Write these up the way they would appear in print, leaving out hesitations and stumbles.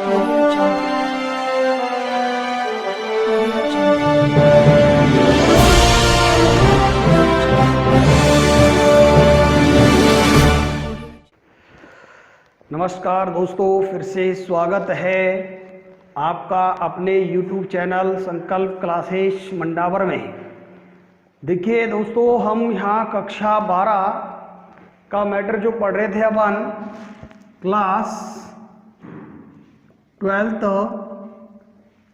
Audio Jungle. Audio Jungle. नमस्कार दोस्तों, फिर से स्वागत है आपका अपने YouTube चैनल संकल्प क्लासेस मंडावर में। देखिए दोस्तों, हम यहाँ कक्षा 12 का मैटर जो पढ़ रहे थे अपन क्लास 12th,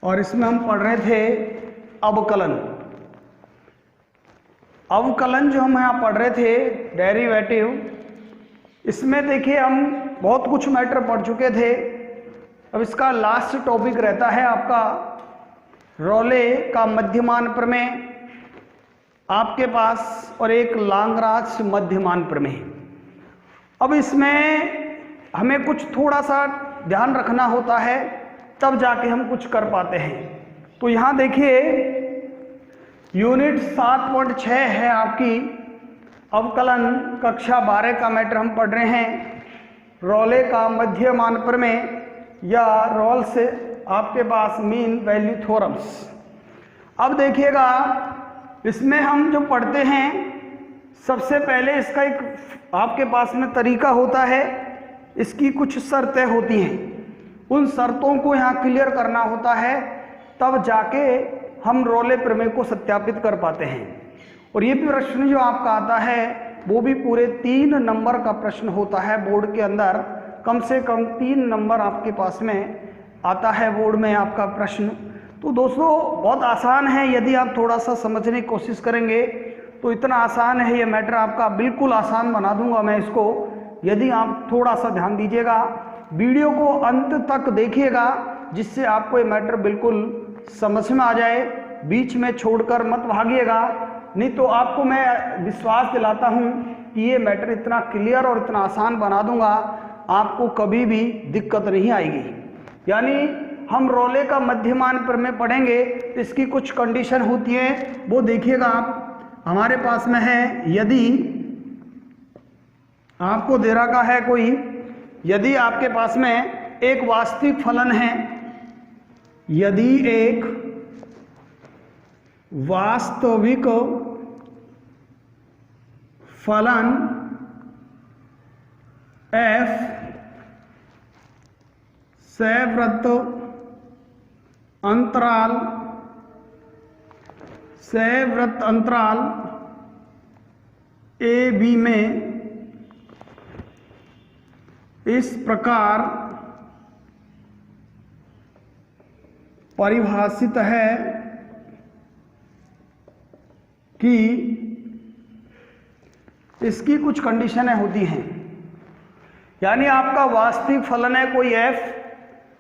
और इसमें हम पढ़ रहे थे अवकलन। अवकलन जो हम यहाँ पढ़ रहे थे, डेरिवेटिव, इसमें देखिए हम बहुत कुछ मैटर पढ़ चुके थे। अब इसका लास्ट टॉपिक रहता है आपका रोले का मध्यमान प्रमेय आपके पास, और एक लांगराज मध्यमान प्रमेय। अब इसमें हमें कुछ थोड़ा सा ध्यान रखना होता है, तब जाके हम कुछ कर पाते हैं। तो यहाँ देखिए यूनिट 7.6 है आपकी अवकलन, कक्षा 12 का मैटर हम पढ़ रहे हैं रोले का मध्यमान प्रमेय, या रोल से आपके पास मीन वैल्यू थ्योरम्स। अब देखिएगा, इसमें हम जो पढ़ते हैं सबसे पहले इसका एक आपके पास में तरीका होता है, इसकी कुछ शर्तें होती हैं, उन शर्तों को यहाँ क्लियर करना होता है, तब जाके हम रोले प्रमेय को सत्यापित कर पाते हैं। और ये प्रश्न जो आपका आता है वो भी पूरे 3 नंबर का प्रश्न होता है बोर्ड के अंदर। कम से कम 3 नंबर आपके पास में आता है बोर्ड में आपका प्रश्न। तो दोस्तों बहुत आसान है, यदि आप थोड़ा सा समझने की कोशिश करेंगे तो इतना आसान है ये मैटर, आपका बिल्कुल आसान बना दूंगा मैं इसको, यदि आप थोड़ा सा ध्यान दीजिएगा, वीडियो को अंत तक देखिएगा, जिससे आपको ये मैटर बिल्कुल समझ में आ जाए। बीच में छोड़कर मत भागिएगा, नहीं तो आपको मैं विश्वास दिलाता हूँ कि ये मैटर इतना क्लियर और इतना आसान बना दूंगा, आपको कभी भी दिक्कत नहीं आएगी। यानी हम रोले का मध्यमान प्रमेय पढ़ेंगे तो इसकी कुछ कंडीशन होती है, वो देखिएगा आप। हमारे पास में है, यदि आपको दे रखा है कोई, यदि आपके पास में एक वास्तविक फलन है, यदि एक वास्तविक फलन f सवृत्त अंतराल ए बी में इस प्रकार परिभाषित है कि इसकी कुछ कंडीशनें होती हैं। यानी आपका वास्तविक फलन है कोई f,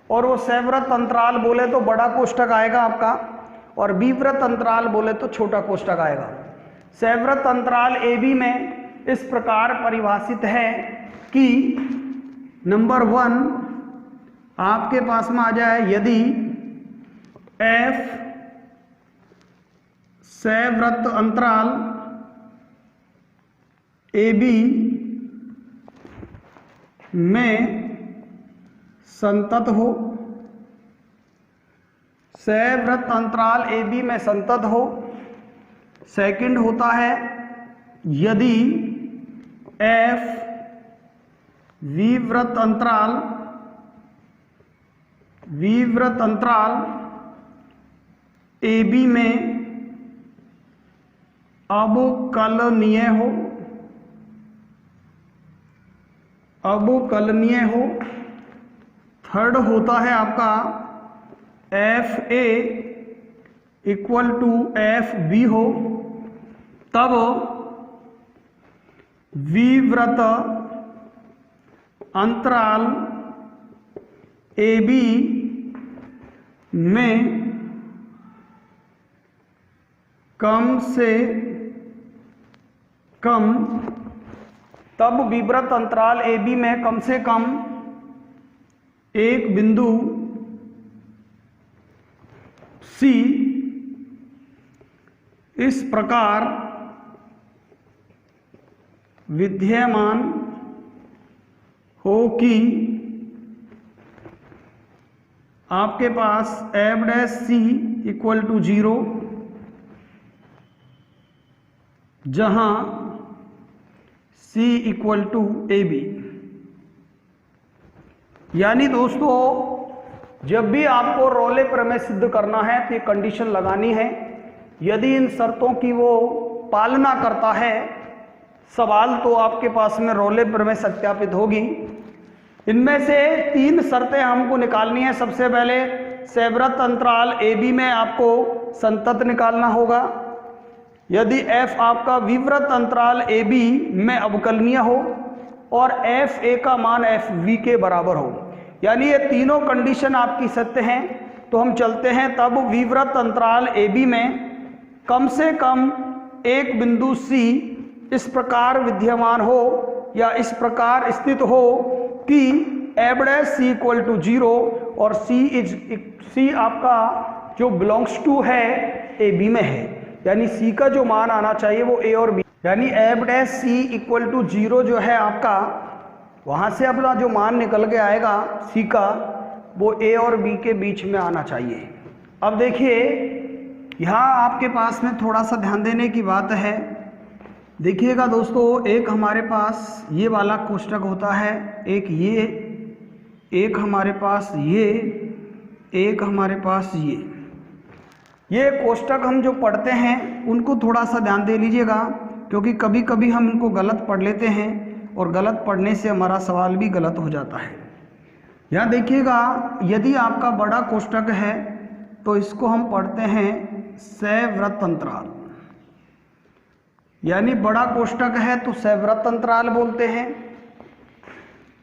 और वो सवृत्त अंतराल बोले तो बड़ा कोष्ठक आएगा आपका, और विवृत्त अंतराल बोले तो छोटा कोष्ठक आएगा। सवृत्त अंतराल ए बी में इस प्रकार परिभाषित है कि नंबर 1 आपके पास में आ जाए, यदि f सवृत्त अंतराल ए बी में संतत हो, सवृत्त अंतराल ए बी में संतत हो। सेकंड होता है, यदि f विवृत्त अंतराल ए बी में अवकलनीय हो। थर्ड होता है आपका F A equal to F B हो, तब विवृत्त अंतराल ए बी में कम से कम, तब विवृत्त अंतराल ए बी में कम से कम एक बिंदु सी इस प्रकार विद्यमान हो कि आपके पास F dash C equal to 0, जहां C equal to A B. यानी दोस्तों जब भी आपको रोले प्रमेय सिद्ध करना है तो ये कंडीशन लगानी है। यदि इन शर्तों की वो पालना करता है सवाल, तो आपके पास में रोले प्रमेय सत्यापित होगी। इनमें से 3 शर्तें हमको निकालनी है। सबसे पहले सेवरत अंतराल ए बी में आपको संतत निकालना होगा। यदि f आपका विवृत अंतराल ए बी में अवकलनीय हो और एफ ए का मान एफ वी के बराबर हो, यानी ये तीनों कंडीशन आपकी सत्य हैं, तो हम चलते हैं तब विवृत अंतराल ए बी में कम से कम एक बिंदु सी इस प्रकार विद्यमान हो या इस प्रकार स्थित हो कि F dash C equal to 0 और सी आपका जो बिलोंग्स टू है ए बी में है, यानी सी का जो मान आना चाहिए वो ए और बी, यानी F dash C equal to 0 जो है आपका, वहाँ से अपना जो मान निकल के आएगा सी का, वो ए और बी के बीच में आना चाहिए। अब देखिए यहाँ आपके पास में थोड़ा सा ध्यान देने की बात है। देखिएगा दोस्तों, एक हमारे पास ये वाला कोष्टक होता है, एक ये, एक हमारे पास ये, एक हमारे पास ये कोष्टक हम जो पढ़ते हैं उनको थोड़ा सा ध्यान दे लीजिएगा, क्योंकि कभी कभी हम इनको गलत पढ़ लेते हैं और गलत पढ़ने से हमारा सवाल भी गलत हो जाता है। यहाँ देखिएगा, यदि आपका बड़ा कोष्टक है तो इसको हम पढ़ते हैं सैवृत अंतराल, यानी बड़ा कोष्टक है तो सैवृत अंतराल बोलते हैं।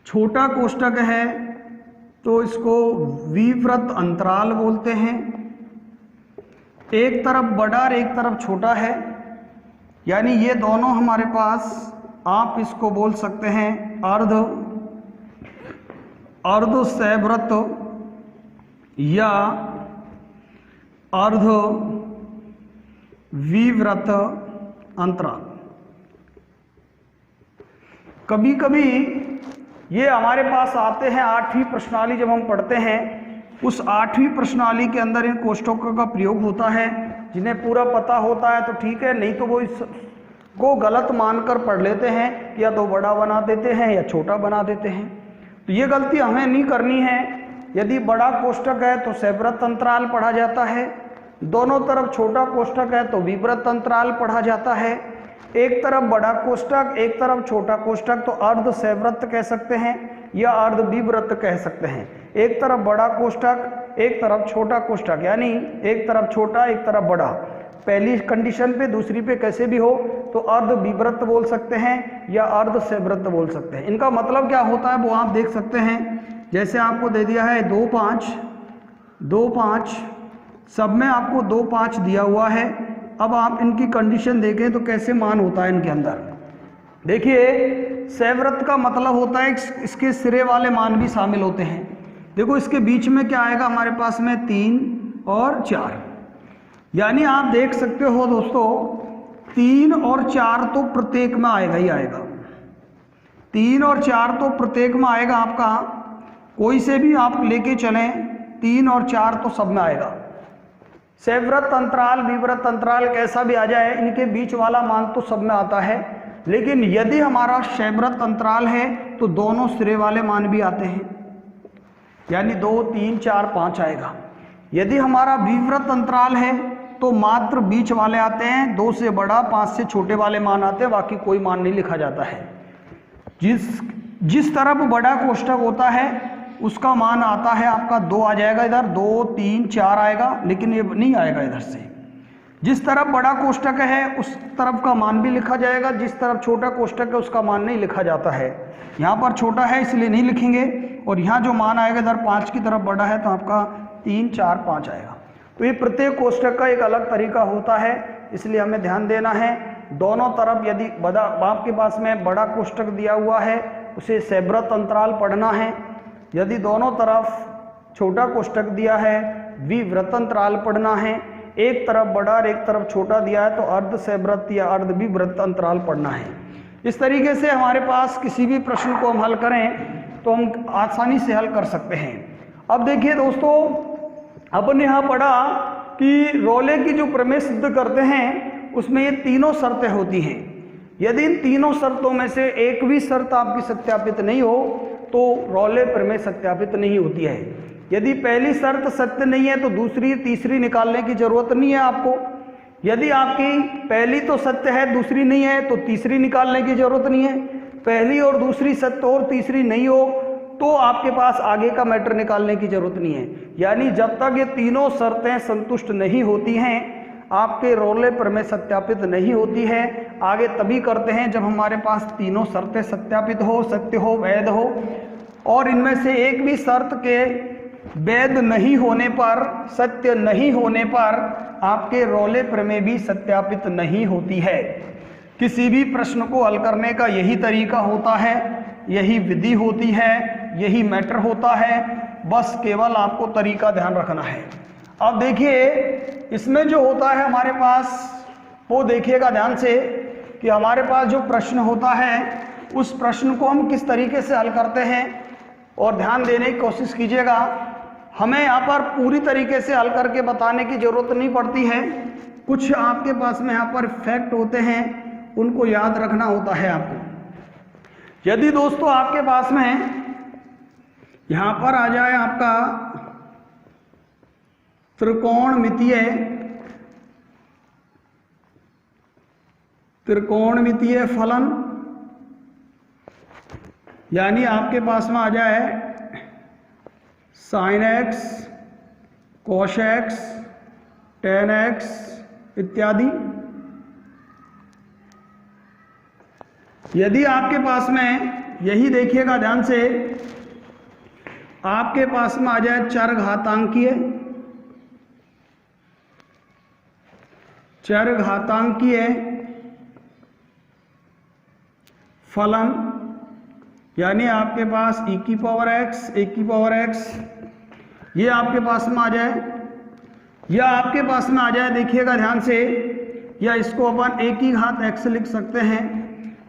छोटा कोष्टक है तो इसको विवृत अंतराल बोलते हैं। एक तरफ बड़ा और एक तरफ छोटा है, यानी ये दोनों हमारे पास, आप इसको बोल सकते हैं अर्ध सैवृत या अर्ध विवृत अंतराल। कभी कभी ये हमारे पास आते हैं 8वीं प्रश्नावली, जब हम पढ़ते हैं उस 8वीं प्रश्नावली के अंदर इन कोष्टकों का प्रयोग होता है। जिन्हें पूरा पता होता है तो ठीक है, नहीं तो वो इसको गलत मानकर पढ़ लेते हैं, या तो बड़ा बना देते हैं या छोटा बना देते हैं। तो ये गलती हमें नहीं करनी है। यदि बड़ा कोष्टक है तो सैवृत अंतराल पढ़ा जाता है, दोनों तरफ छोटा कोष्टक है तो विवृत अंतराल पढ़ा जाता है। एक तरफ बड़ा कोष्टक एक तरफ छोटा कोष्टक तो अर्ध सैवृत कह सकते हैं या अर्ध विवृत कह सकते हैं। एक तरफ बड़ा कोष्टक एक तरफ छोटा कोष्टक, यानी एक तरफ छोटा एक तरफ बड़ा, पहली कंडीशन पे दूसरी पे कैसे भी हो तो अर्ध विवृत बोल सकते हैं या अर्ध सैवृत बोल सकते हैं। इनका मतलब क्या होता है वो आप देख सकते हैं। जैसे आपको दे दिया है 2 5 2 5, सब में आपको 2 5 दिया हुआ है। अब आप इनकी कंडीशन देखें तो कैसे मान होता है इनके अंदर। देखिए सैवृत का मतलब होता है इसके सिरे वाले मान भी शामिल होते हैं। देखो इसके बीच में क्या आएगा हमारे पास में 3 और 4, यानी आप देख सकते हो दोस्तों 3 और 4 तो प्रत्येक में आएगा ही आएगा। 3 और 4 तो प्रत्येक में आएगा आपका, कोई से भी आप लेके चलें 3 और 4 तो सब में आएगा। सैवृत अंतराल विवृत अंतराल कैसा भी आ जाए, इनके बीच वाला मान तो सब में आता है। लेकिन यदि हमारा सैवृत अंतराल है तो दोनों सिरे वाले मान भी आते हैं, यानी 2 3 4 5 आएगा। यदि हमारा विवृत अंतराल है तो मात्र बीच वाले आते हैं, 2 से बड़ा 5 से छोटे वाले मान आते हैं, बाकी कोई मान नहीं लिखा जाता है। जिस तरफ बड़ा कोष्टक होता है उसका मान आता है आपका 2 आ जाएगा इधर, 2 3 4 आएगा, लेकिन ये नहीं आएगा इधर से। जिस तरफ बड़ा कोष्टक है उस तरफ का मान भी लिखा जाएगा, जिस तरफ छोटा कोष्टक है उसका मान नहीं लिखा जाता है। यहाँ पर छोटा है इसलिए नहीं लिखेंगे, और यहाँ जो मान आएगा इधर 5 की तरफ बड़ा है तो आपका 3 4 5 आएगा। तो ये प्रत्येक कोष्टक का एक अलग तरीका होता है, इसलिए हमें ध्यान देना है। दोनों तरफ यदि आपके पास में बड़ा कोष्टक दिया हुआ है उसे सैवृत अंतराल पढ़ना है। यदि दोनों तरफ छोटा कोष्टक दिया है विवृत अंतराल पढ़ना है। एक तरफ बड़ा और एक तरफ छोटा दिया है तो अर्ध सैवृत या अर्ध विवृत अंतराल पढ़ना है। इस तरीके से हमारे पास किसी भी प्रश्न को हम हल करें तो हम आसानी से हल कर सकते हैं। अब देखिए दोस्तों, अपन यहाँ पढ़ा कि रोले की जो प्रमेय सिद्ध करते हैं उसमें ये तीनों शर्तें होती हैं। यदि इन तीनों शर्तों में से एक भी शर्त आपकी सत्यापित नहीं हो तो रोले प्रमेय सत्यापित नहीं होती है। यदि पहली शर्त सत्य नहीं है तो दूसरी तीसरी निकालने की जरूरत नहीं है आपको। यदि आपकी पहली तो सत्य है दूसरी नहीं है तो तीसरी निकालने की जरूरत नहीं है। पहली और दूसरी सत्य और तीसरी नहीं हो तो आपके पास आगे का मैटर निकालने की जरूरत नहीं है। यानी जब तक ये तीनों शर्तें संतुष्ट नहीं होती हैं आपके रोले प्रमेय सत्यापित नहीं होती है। आगे तभी करते हैं जब हमारे पास तीनों शर्तें सत्यापित हो, सत्य हो, वैध हो, और इनमें से एक भी शर्त के वैध नहीं होने पर, सत्य नहीं होने पर आपके रोले प्रमेय भी सत्यापित नहीं होती है। किसी भी प्रश्न को हल करने का यही तरीका होता है, यही विधि होती है, यही मैटर होता है। बस केवल आपको तरीका ध्यान रखना है। अब देखिए इसमें जो होता है हमारे पास, वो देखिएगा ध्यान से कि हमारे पास जो प्रश्न होता है उस प्रश्न को हम किस तरीके से हल करते हैं, और ध्यान देने की कोशिश कीजिएगा। हमें यहाँ पर पूरी तरीके से हल करके बताने की जरूरत नहीं पड़ती है। कुछ आपके पास में यहाँ पर फैक्ट होते हैं, उनको याद रखना होता है आपको। यदि दोस्तों आपके पास में यहाँ पर आ जाए आपका त्रिकोणमितीय फलन, यानी आपके पास में आ जाए sin x, cos x, tan x इत्यादि। यदि आपके पास में यही देखिएगा ध्यान से, आपके पास में आ जाए चरघातांकीय फलन, यानी आपके पास e की पावर x, ये आपके पास में आ जाए, या आपके पास में आ जाए देखिएगा ध्यान से, या इसको अपन a की घात x लिख सकते हैं।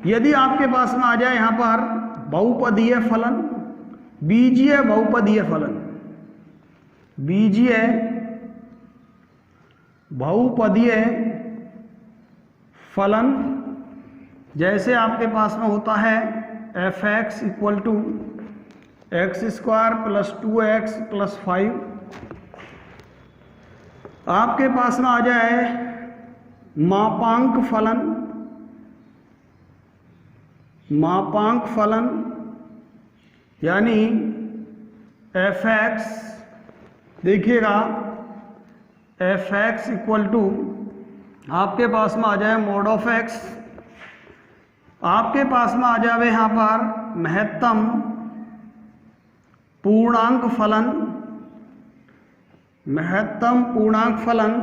यदि आपके पास में आ जाए यहाँ पर बहुपदीय फलन, बीजीय बहुपदीय फलन, बीजीय बहुपदीय फलन, जैसे आपके पास में होता है f(x) = x² + 2x + 5। आपके पास में आ जाए मापांक फलन, यानी f(x), देखिएगा f(x) = आपके पास में आ जाए mod of x। आपके पास में आ जावे यहाँ पर महत्तम पूर्णांक फलन,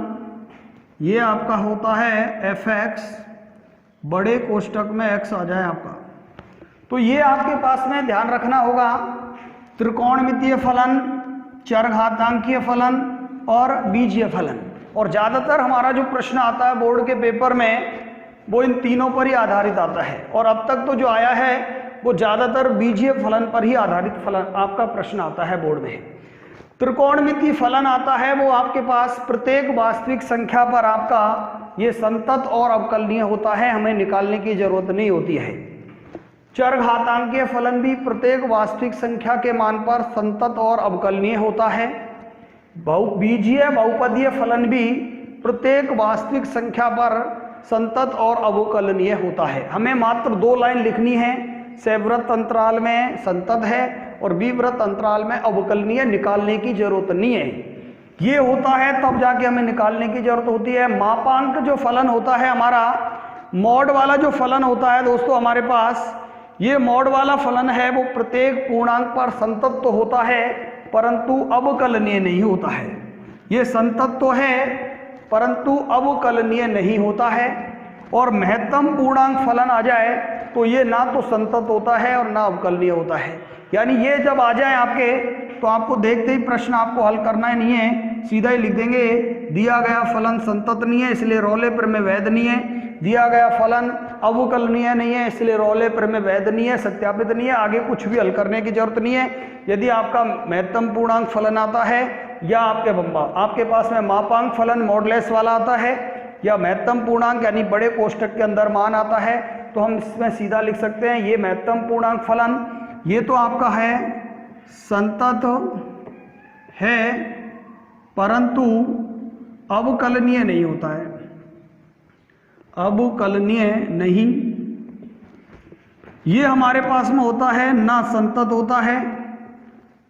ये आपका होता है f(x), बड़े कोष्टक में x आ जाए आपका। तो ये आपके पास में ध्यान रखना होगा, त्रिकोणमितीय फलन, चरघातांकीय फलन और बीजीय फलन। और ज़्यादातर हमारा जो प्रश्न आता है बोर्ड के पेपर में वो इन तीनों पर ही आधारित आता है, और अब तक तो जो आया है वो ज़्यादातर बीजीय फलन पर ही आधारित फलन आपका प्रश्न आता है बोर्ड में। त्रिकोणमितीय फलन आता है वो आपके पास प्रत्येक वास्तविक संख्या पर आपका ये संतत और अवकलनीय होता है, हमें निकालने की जरूरत नहीं होती है। चरघातांकीय फलन भी प्रत्येक वास्तविक संख्या के मान पर संतत और अवकलनीय होता है। बीजीय बहुपदीय फलन भी प्रत्येक वास्तविक संख्या पर संतत और अवकलनीय होता है। हमें मात्र 2 लाइन लिखनी है, सव्रत अंतराल में संतत है और विव्रत अंतराल में अवकलनीय, निकालने की जरूरत नहीं है। ये होता है तब जाके हमें निकालने की जरूरत होती है। मापांक जो फलन होता है हमारा, मॉड वाला जो फलन होता है दोस्तों हमारे पास, ये मॉड वाला फलन है वो प्रत्येक पूर्णांक पर संतत तो होता है परंतु अवकलनीय नहीं होता है। ये संतत तो है परंतु अवकलनीय नहीं होता है। और महत्तम पूर्णांक फलन आ जाए तो ये ना तो संतत होता है और ना अवकलनीय होता है। यानी ये जब आ जाए आपके तो आपको देखते ही प्रश्न आपको हल करना ही नहीं है, सीधा ही लिख देंगे दिया गया फलन संतत नहीं है इसलिए रोले प्रमेय वैध नहीं है, दिया गया फलन अवकलनीय नहीं है, इसलिए रोले प्रमेय वैध नहीं है, सत्यापित नहीं है, आगे कुछ भी हल करने की जरूरत नहीं है। यदि आपका महत्तम पूर्णांक फलन आता है या आपके पास में मापांक फलन मॉडुलस वाला आता है या महत्तम पूर्णांक यानी बड़े कोष्ठक के अंदर मान आता है, तो हम इसमें सीधा लिख सकते हैं ये महत्तम पूर्णांक फलन ये तो आपका है संतत है परंतु अवकलनीय नहीं होता है, अवकलनीय नहीं। ये हमारे पास में होता है ना संतत होता है,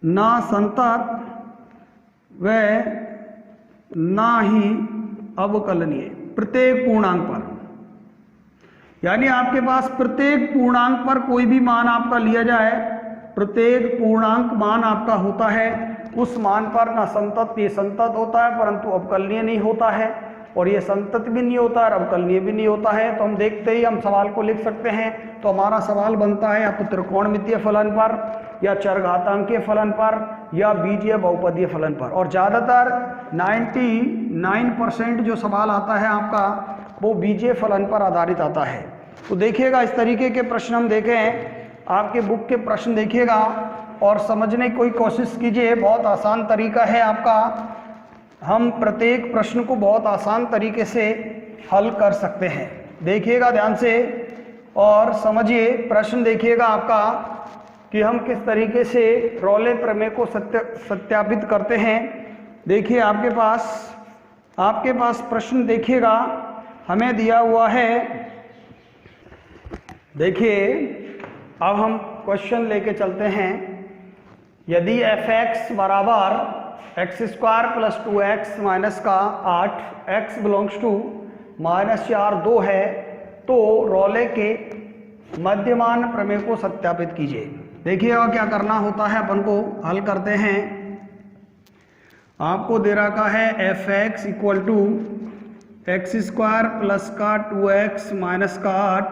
ना संतत व ना ही अवकलनीय प्रत्येक पूर्णांक पर। यानी आपके पास प्रत्येक पूर्णांक पर कोई भी मान आपका लिया जाए, प्रत्येक पूर्णांक मान आपका होता है, उस मान पर ना संतत ये संतत होता है परंतु अवकलनीय नहीं होता है, और ये संतत भी नहीं होता है और अवकलनीय भी नहीं होता है। तो हम देखते ही हम सवाल को लिख सकते हैं। तो हमारा सवाल बनता है या तो त्रिकोणमितीय फलन पर या चरघातांकीय फलन पर या बीजीय बहुपदीय फलन पर, और ज़्यादातर 99% जो सवाल आता है आपका वो बीजीय फलन पर आधारित आता है। तो देखिएगा इस तरीके के प्रश्न हम देखें, आपके बुक के प्रश्न देखिएगा और समझने की कोई कोशिश कीजिए। बहुत आसान तरीका है आपका, हम प्रत्येक प्रश्न को बहुत आसान तरीके से हल कर सकते हैं। देखिएगा ध्यान से और समझिए, प्रश्न देखिएगा आपका कि हम किस तरीके से रोले प्रमेय को सत्यापित करते हैं। देखिए आपके पास प्रश्न देखिएगा हमें दिया हुआ है। देखिए अब हम क्वेश्चन लेके चलते हैं। यदि f(x) बराबर x² + 2x माइनस का 8 x बिलोंग्स टू -4 2 है तो रोले के मध्यमान प्रमेय को सत्यापित कीजिए। देखिएगा क्या करना होता है, अपन को हल करते हैं। आपको दे रखा है f(x) = x² + का 2x माइनस का 8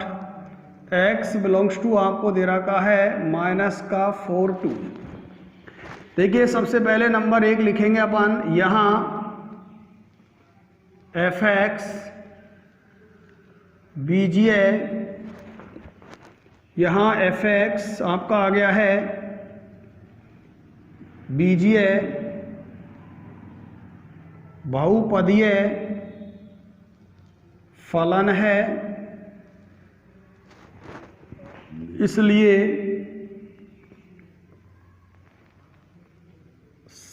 x बिलोंग्स टू आपको दे रखा है -4 2। देखिए सबसे पहले नंबर 1 लिखेंगे अपन, यहाँ f(x) बीजीय, यहाँ f(x) आपका आ गया है बीजीय बहुपदीय फलन है, इसलिए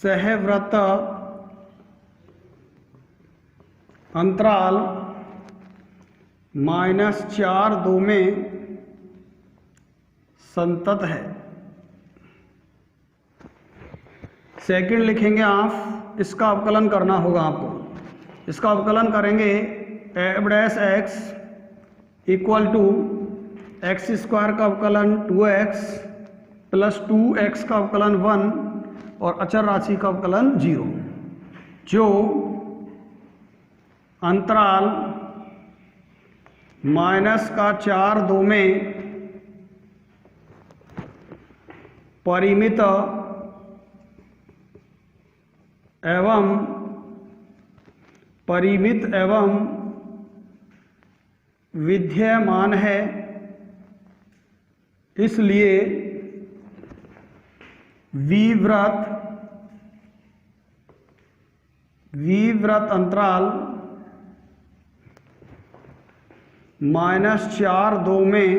सहव्रत अंतराल -4 2 में संतत है। सेकंड लिखेंगे आप, इसका अवकलन करना होगा आपको। इसका अवकलन करेंगे f(x) = x² का अवकलन 2x + 2x का अवकलन 1 और अचर राशि का अवकलन 0, जो अंतराल -4 2 में परिमित एवं विद्यमान है, इसलिए विव्रत अंतराल -4 2 में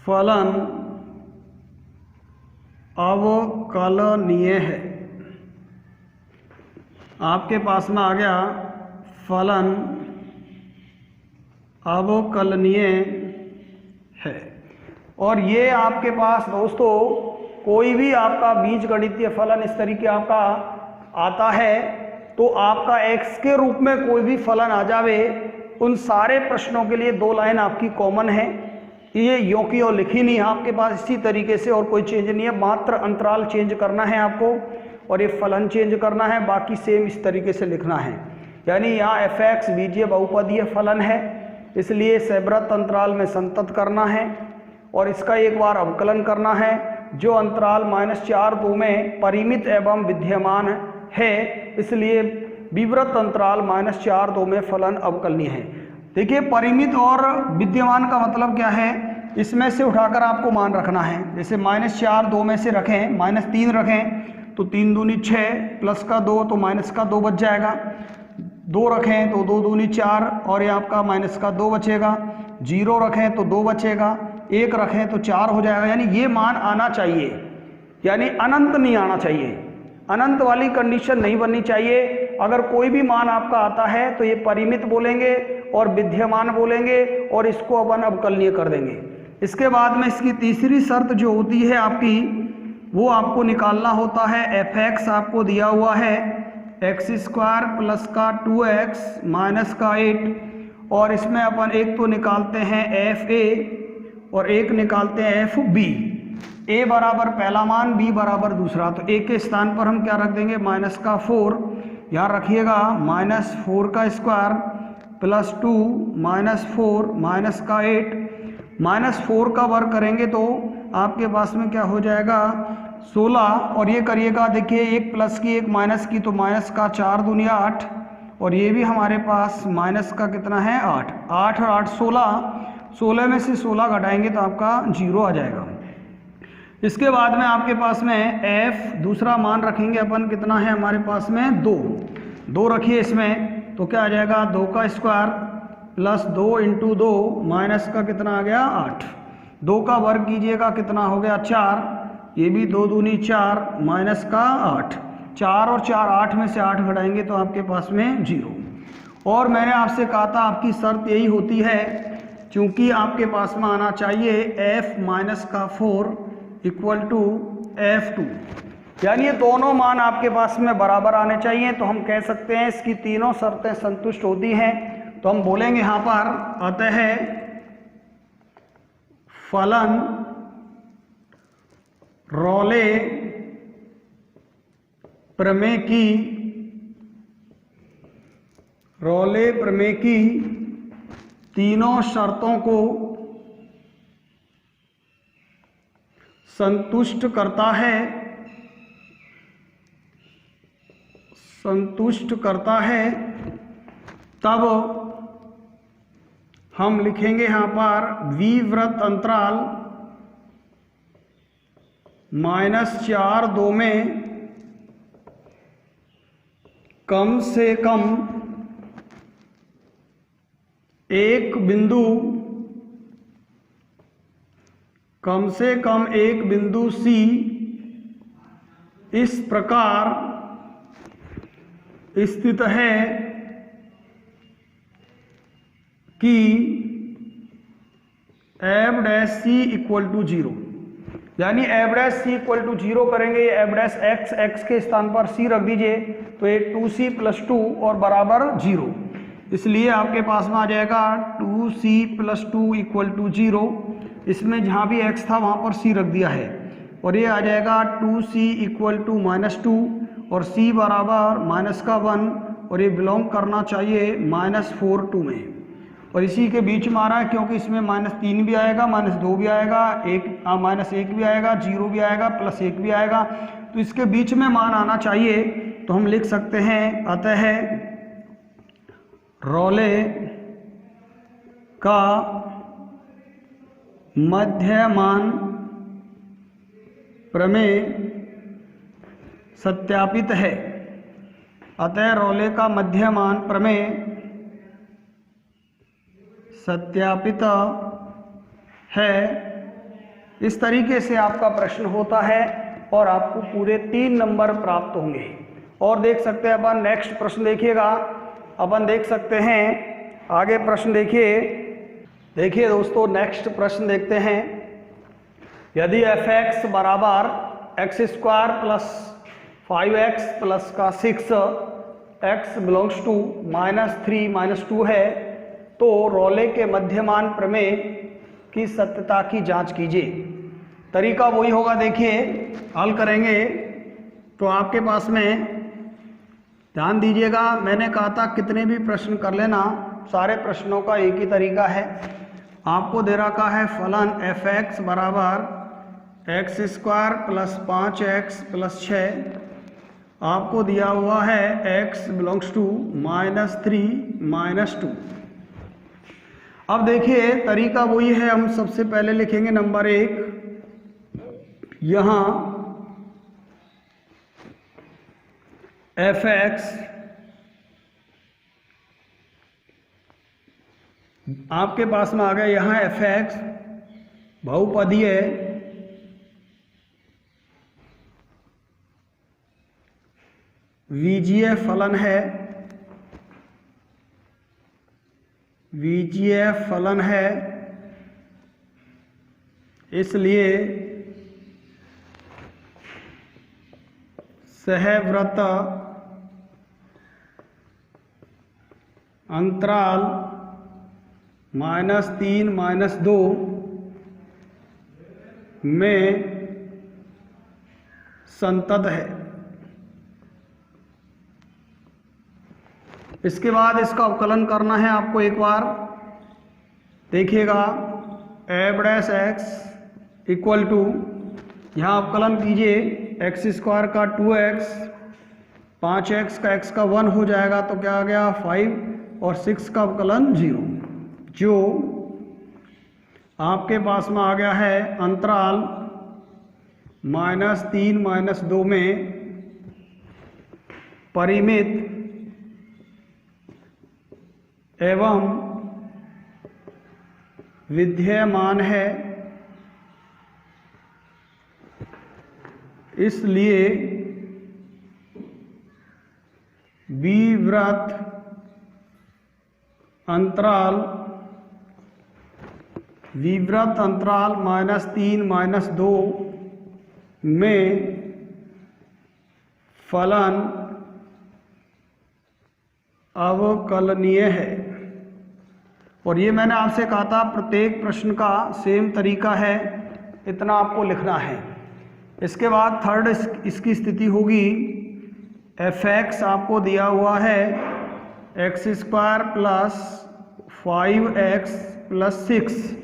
फलन अवकलनीय है। आपके पास में आ गया फलन अवकलनीय है। और ये आपके पास दोस्तों कोई भी आपका बीजगणितीय फलन इस तरीके आपका आता है तो आपका x के रूप में कोई भी फलन आ जावे, उन सारे प्रश्नों के लिए 2 लाइन आपकी कॉमन है। ये यों की यों लिखी नहीं है आपके पास, इसी तरीके से और कोई चेंज नहीं है, मात्र अंतराल चेंज करना है आपको और ये फलन चेंज करना है, बाकी सेम इस तरीके से लिखना है। यानी यहाँ f(x) बीजीय बहुपदीय फलन है, इसलिए सहव्रत अंतराल में संतत करना है और इसका एक बार अवकलन करना है, जो अंतराल -4 2 में परिमित एवं विद्यमान है, इसलिए विवृत अंतराल -4 में फलन अवकलनीय है। देखिए परिमित और विद्यमान का मतलब क्या है, इसमें से उठाकर आपको मान रखना है। जैसे -4 2 में से रखें, -3 रखें तो 3 दूनी 6 प्लस का 2 तो माइनस का 2 बच जाएगा, 2 रखें तो 2 दूनी 4 और ये आपका माइनस का 2 बचेगा, 0 रखें तो 2 बचेगा, 1 रखें तो 4 हो जाएगा। यानी ये मान आना चाहिए, यानी अनंत नहीं आना चाहिए, अनंत वाली कंडीशन नहीं बननी चाहिए। अगर कोई भी मान आपका आता है तो ये परिमित बोलेंगे और विद्यमान बोलेंगे और इसको अपन अवकलनीय कर देंगे। इसके बाद में इसकी तीसरी शर्त जो होती है आपकी, वो आपको निकालना होता है f(x) आपको दिया हुआ है x² प्लस का 2x माइनस का 8 और इसमें अपन एक तो निकालते हैं fa और एक निकालते हैं fb। a बराबर पहला मान, b बराबर दूसरा, तो a के स्थान पर हम क्या रख देंगे माइनस का 4, याद रखिएगा -4 का स्क्वायर प्लस 2 -4 माइनस का 8, -4 का वर्ग करेंगे तो आपके पास में क्या हो जाएगा 16 और ये करिएगा, देखिए एक प्लस की एक माइनस की तो माइनस का 4 दूनी 8 और ये भी हमारे पास माइनस का कितना है 8, 8 और 8 16 में से 16 घटाएंगे तो आपका 0 आ जाएगा। इसके बाद में आपके पास में f दूसरा मान रखेंगे अपन, कितना है हमारे पास में 2 रखिए इसमें तो क्या आ जाएगा 2 का स्क्वायर प्लस 2 × 2 माइनस का कितना आ गया 8, 2 का वर्ग कीजिएगा कितना हो गया 4, ये भी 2 दूनी 4 माइनस का 8, 4 और 4 8 में से 8 घटाएंगे तो आपके पास में 0। और मैंने आपसे कहा था आपकी शर्त यही होती है, क्योंकि आपके पास में आना चाहिए f-4 = f2, यानी ये दोनों मान आपके पास में बराबर आने चाहिए। तो हम कह सकते हैं इसकी तीनों शर्तें संतुष्ट होती हैं। तो हम बोलेंगे यहाँ पर अतः फलन रोले प्रमेय की तीनों शर्तों को संतुष्ट करता है, तब हम लिखेंगे यहाँ पर विवृत अंतराल -4 2 में कम से कम एक बिंदु C इस प्रकार स्थित है कि f'(c) = 0, यानी f'(c) = 0 करेंगे, f'(x) के स्थान पर c रख दीजिए तो ये 2c + 2 और बराबर 0, इसलिए आपके पास में आ जाएगा 2c + 2 = 0। इसमें जहाँ भी x था वहाँ पर c रख दिया है और ये आ जाएगा 2c = -2 और c बराबर -1 और ये बिलोंग करना चाहिए -4 2 में, और इसी के बीच में आ रहा है क्योंकि इसमें -3 भी आएगा, -2 भी आएगा, -1 भी आएगा, 0 भी आएगा, +1 भी आएगा, तो इसके बीच में मान आना चाहिए। तो हम लिख सकते हैं अतः रोले का मध्यमान प्रमेय सत्यापित है, अतः रोले का मध्यमान प्रमेय सत्यापित है। इस तरीके से आपका प्रश्न होता है और आपको पूरे 3 नंबर प्राप्त होंगे। और देख सकते हैं अपन नेक्स्ट प्रश्न देखिएगा, अपन देख सकते हैं आगे प्रश्न देखिए दोस्तों नेक्स्ट प्रश्न देखते हैं। यदि f(x) बराबर x² + 5x प्लस का 6 x बिलोंग्स टू -3 -2 है तो रोले के मध्यमान प्रमेय की सत्यता की जांच कीजिए। तरीका वही होगा, देखिए हल करेंगे तो आपके पास में ध्यान दीजिएगा, मैंने कहा था कितने भी प्रश्न कर लेना, सारे प्रश्नों का एक ही तरीका है। आपको दे रखा है फलन f(x) बराबर x² + 5x + 6 आपको दिया हुआ है x बिलोंग्स टू -3 -2। अब देखिए तरीका वही है, हम सबसे पहले लिखेंगे नंबर 1, यहाँ f(x) आपके पास में आ गया, यहाँ f(x) बहुपदीय बीजीय फलन है, बीजीय फलन है, इसलिए सहव्रत अंतराल -3 -2 में संतत है। इसके बाद इसका अवकलन करना है आपको, एक बार देखिएगा f(x) इक्वल टू, यहाँ अवकलन कीजिए, x² का 2x, 5x का x का 1 हो जाएगा तो क्या आ गया 5, और 6 का अवकलन 0, जो आपके पास में आ गया है अंतराल -3 -2 में परिमित एवं विद्यमान है, इसलिए विवृत अंतराल -3 -2 में फलन अवकलनीय है। और ये मैंने आपसे कहा था प्रत्येक प्रश्न का सेम तरीका है, इतना आपको लिखना है। इसके बाद थर्ड इसकी स्थिति होगी, f(x) आपको दिया हुआ है x² + 5x + 6।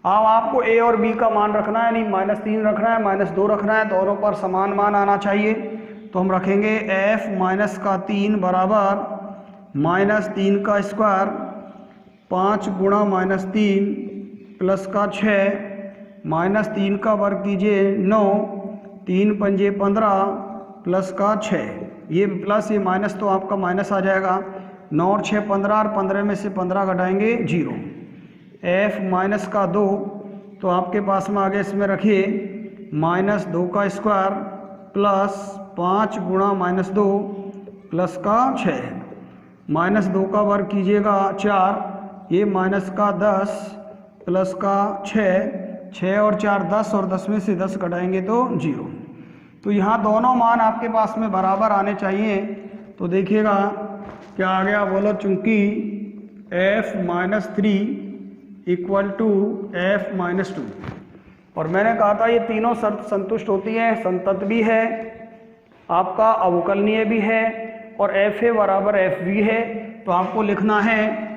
अब आपको a और b का मान रखना है, यानी -3 रखना है, -2 रखना है, दोनों पर समान मान आना चाहिए। तो हम रखेंगे f-3 बराबर -3 का स्क्वायर 5 गुणा -3 प्लस का 6, -3 का वर्ग कीजिए 9, 3 पंजे 15 प्लस का 6, ये प्लस ये माइनस तो आपका माइनस आ जाएगा। 9 और 6 15, और 15 में से 15 घटाएंगे 0। f-2 तो आपके पास में आगे इसमें रखिए -2 का स्क्वायर प्लस 5 गुणा -2 प्लस का 6, -2 का वर्ग कीजिएगा 4, ये माइनस का 10 प्लस का 6 और 4 10, और 10 में से 10 घटाएंगे तो 0। तो यहाँ दोनों मान आपके पास में बराबर आने चाहिए। तो देखिएगा क्या आ गया, बोलो, चूंकि f-3 इक्वल टू f-2, और मैंने कहा था ये तीनों शर्त संतुष्ट होती हैं, संतत भी है, आपका अवकलनीय भी है, और fa बराबर f भी है। तो आपको लिखना है,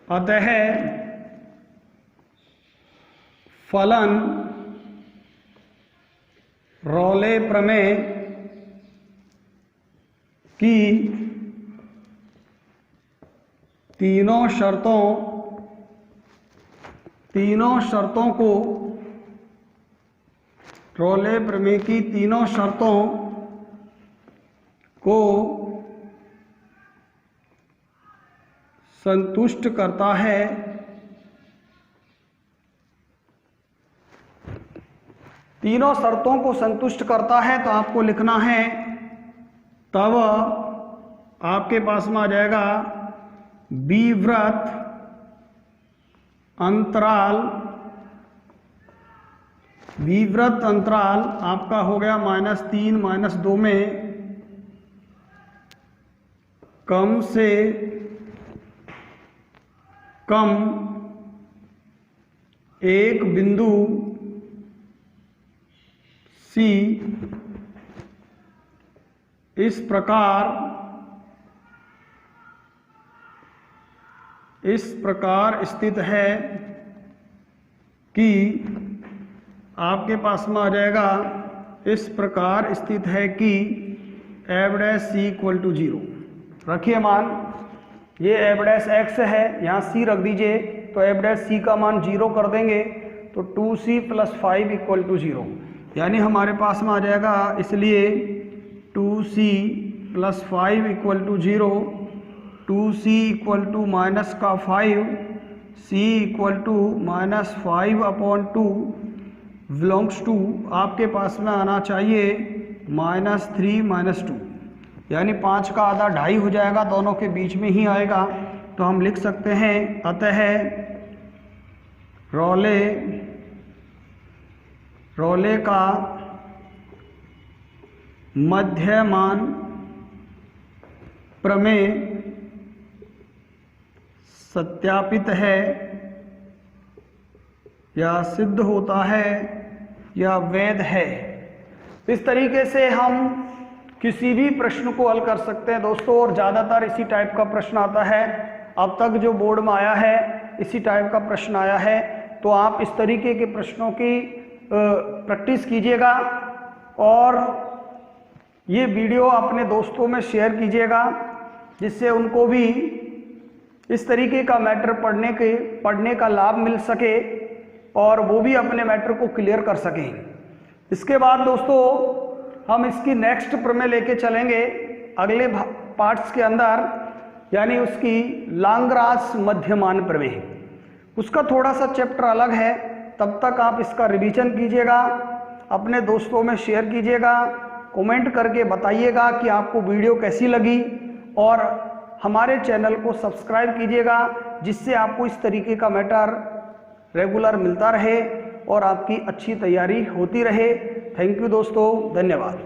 अतः फलन रॉले प्रमेय की तीनों शर्तों को, रॉले प्रमेय की तीनों शर्तों को संतुष्ट करता है। तीनों शर्तों को संतुष्ट करता है, तो आपको लिखना है, तब आपके पास में आ जाएगा विवृत अंतराल आपका हो गया -3 -2 में कम से कम एक बिंदु C इस प्रकार स्थित है कि आपके पास में आ जाएगा, इस प्रकार स्थित है कि F dash C equal to 0। रखिए मान, ये एफ डैश एक्स है, यहाँ सी रख दीजिए, तो एफ डैश सी का मान 0 कर देंगे तो 2c + 5 इक्वल टू 0, यानी हमारे पास में आ जाएगा, इसलिए 2c + 5 equal to 0, 2c equal to -5, c equal to -5/2 belongs to, आपके पास में आना चाहिए -3 -2, यानी 5 का आधा 2.5 हो जाएगा, दोनों के बीच में ही आएगा। तो हम लिख सकते हैं, अतः रोले का मध्यमान प्रमेय सत्यापित है या सिद्ध होता है या वैध है। इस तरीके से हम किसी भी प्रश्न को हल कर सकते हैं दोस्तों, और ज़्यादातर इसी टाइप का प्रश्न आता है। अब तक जो बोर्ड में आया है इसी टाइप का प्रश्न आया है, तो आप इस तरीके के प्रश्नों की प्रैक्टिस कीजिएगा और ये वीडियो अपने दोस्तों में शेयर कीजिएगा, जिससे उनको भी इस तरीके का मैटर पढ़ने का लाभ मिल सके और वो भी अपने मैटर को क्लियर कर सकें। इसके बाद दोस्तों हम इसकी नेक्स्ट प्रमेय लेके चलेंगे अगले पार्ट्स के अंदर, यानी उसकी लाग्रांज मध्यमान प्रमेय। उसका थोड़ा सा चैप्टर अलग है, तब तक आप इसका रिवीजन कीजिएगा, अपने दोस्तों में शेयर कीजिएगा, कमेंट करके बताइएगा कि आपको वीडियो कैसी लगी, और हमारे चैनल को सब्सक्राइब कीजिएगा, जिससे आपको इस तरीके का मैटर रेगुलर मिलता रहे और आपकी अच्छी तैयारी होती रहे। थैंक यू दोस्तों, धन्यवाद।